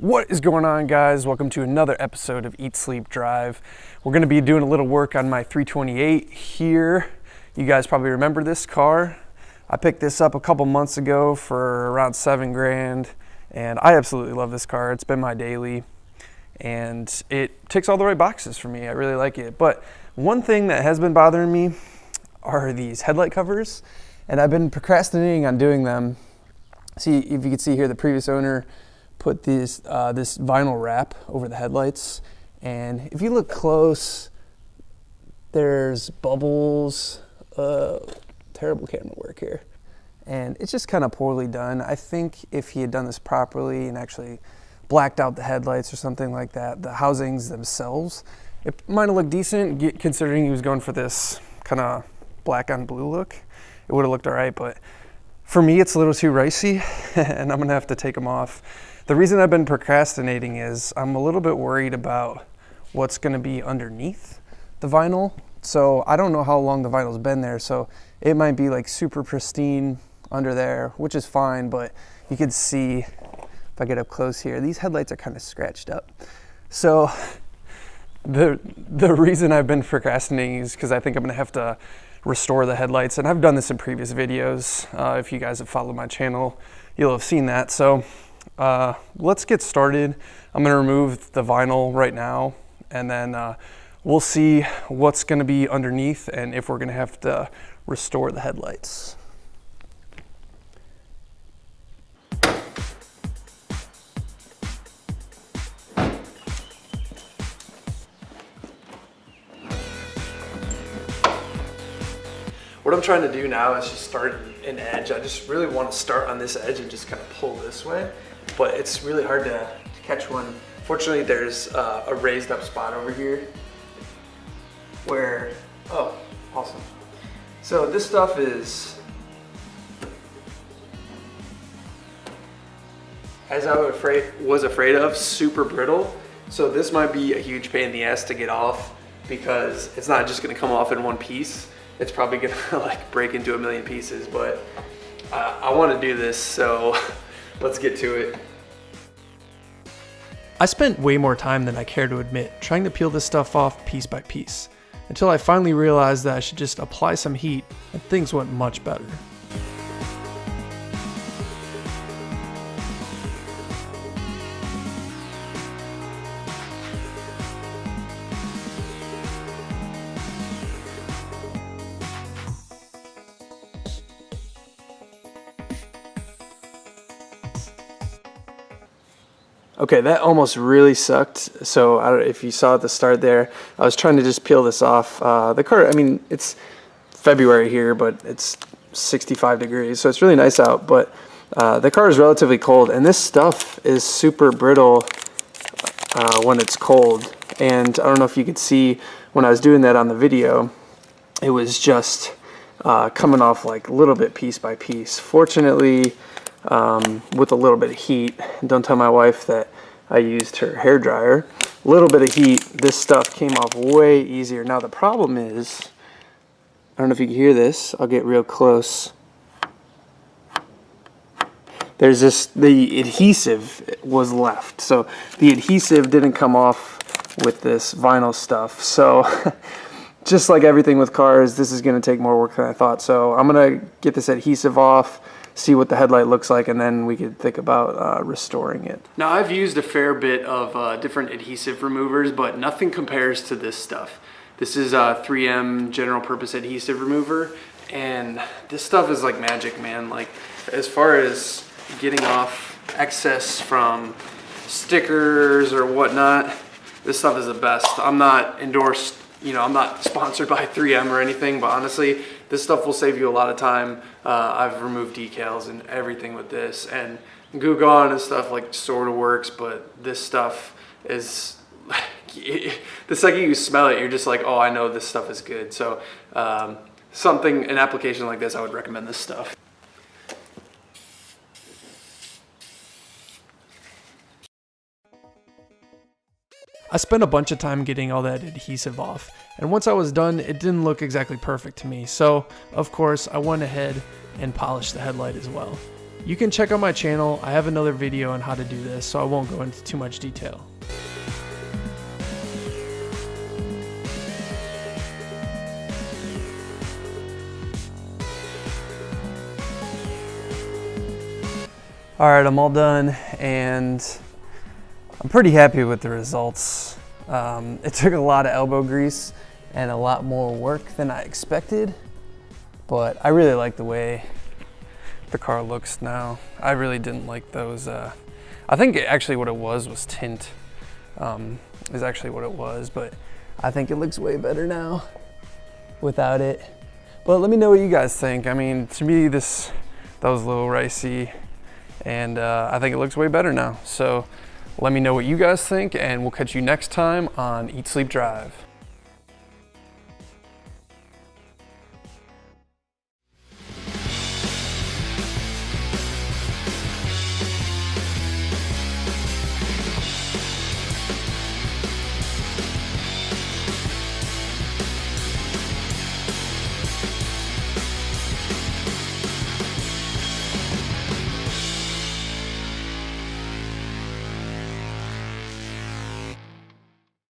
What is going on, guys? Welcome to another episode of Eat, Sleep, Drive. We're going to be doing a little work on my 328 here. You guys probably remember this car. I picked this up a couple months ago for around $7,000, and I absolutely love this car. It's been my daily, and it ticks all the right boxes for me. I really like it. But one thing that has been bothering me are these headlight covers, and I've been procrastinating on doing them. See, if you can see here, the previous owner put this vinyl wrap over the headlights, and if you look close, there's bubbles. Terrible camera work here, and it's just kind of poorly done. I think if he had done this properly and actually blacked out the headlights or something like that, the housings themselves, it might have looked decent considering he was going for this kind of black on blue look. It would have looked all right, but for me, it's a little too ricey, and I'm gonna have to take them off. The reason I've been procrastinating is I'm a little bit worried about what's gonna be underneath the vinyl. So I don't know how long the vinyl's been there, so it might be like super pristine under there, which is fine, but you can see, if I get up close here, these headlights are kind of scratched up. So the reason I've been procrastinating is because I think I'm gonna have to restore the headlights, and I've done this in previous videos. If you guys have followed my channel, you'll have seen that. So let's get started. I'm gonna remove the vinyl right now, and then we'll see what's gonna be underneath and if we're gonna have to restore the headlights. What I'm trying to do now is just start an edge. I just really want to start on this edge and just kind of pull this way, but it's really hard to catch one. Fortunately, there's a raised up spot over here where, oh, awesome. So this stuff is, as I was afraid of, super brittle. So this might be a huge pain in the ass to get off because it's not just gonna come off in one piece. It's probably gonna like break into a million pieces, but I wanna do this, so let's get to it. I spent way more time than I care to admit trying to peel this stuff off piece by piece, until I finally realized that I should just apply some heat and things went much better. Okay, that almost really sucked. So I don't know if you saw at the start there, I was trying to just peel this off. The car, I mean, it's February here, but it's 65 degrees, so it's really nice out. But the car is relatively cold, and this stuff is super brittle when it's cold. And I don't know if you could see when I was doing that on the video, it was just coming off like a little bit piece by piece. Fortunately, with a little bit of heat, don't tell my wife that I used her hair dryer, a little bit of heat, this stuff came off way easier. Now the problem is, I don't know if you can hear this, I'll get real close. There's this, the adhesive was left. So the adhesive didn't come off with this vinyl stuff. So just like everything with cars, this is gonna take more work than I thought. So I'm gonna get this adhesive off, see what the headlight looks like, and then we could think about restoring it. Now I've used a fair bit of different adhesive removers, but nothing compares to this stuff. This is a 3M general purpose adhesive remover, and this stuff is like magic, man. Like as far as getting off excess from stickers or whatnot, this stuff is the best. I'm not endorsed, you know, I'm not sponsored by 3M or anything, but honestly, this stuff will save you a lot of time. I've removed decals and everything with this, and Goo Gone and stuff like sort of works, but this stuff is, the second you smell it, you're just like, oh, I know this stuff is good. So an application like this, I would recommend this stuff. I spent a bunch of time getting all that adhesive off, and once I was done, it didn't look exactly perfect to me. So, of course, I went ahead and polished the headlight as well. You can check out my channel. I have another video on how to do this, so I won't go into too much detail. All right, I'm all done, and I'm pretty happy with the results. It took a lot of elbow grease and a lot more work than I expected, but I really like the way the car looks now. I really didn't like those. I think actually what it was tint, is actually what it was, but I think it looks way better now without it. But let me know what you guys think. I mean, to me, that was a little ricey, and I think it looks way better now. So let me know what you guys think, and we'll catch you next time on Eat, Sleep, Drive.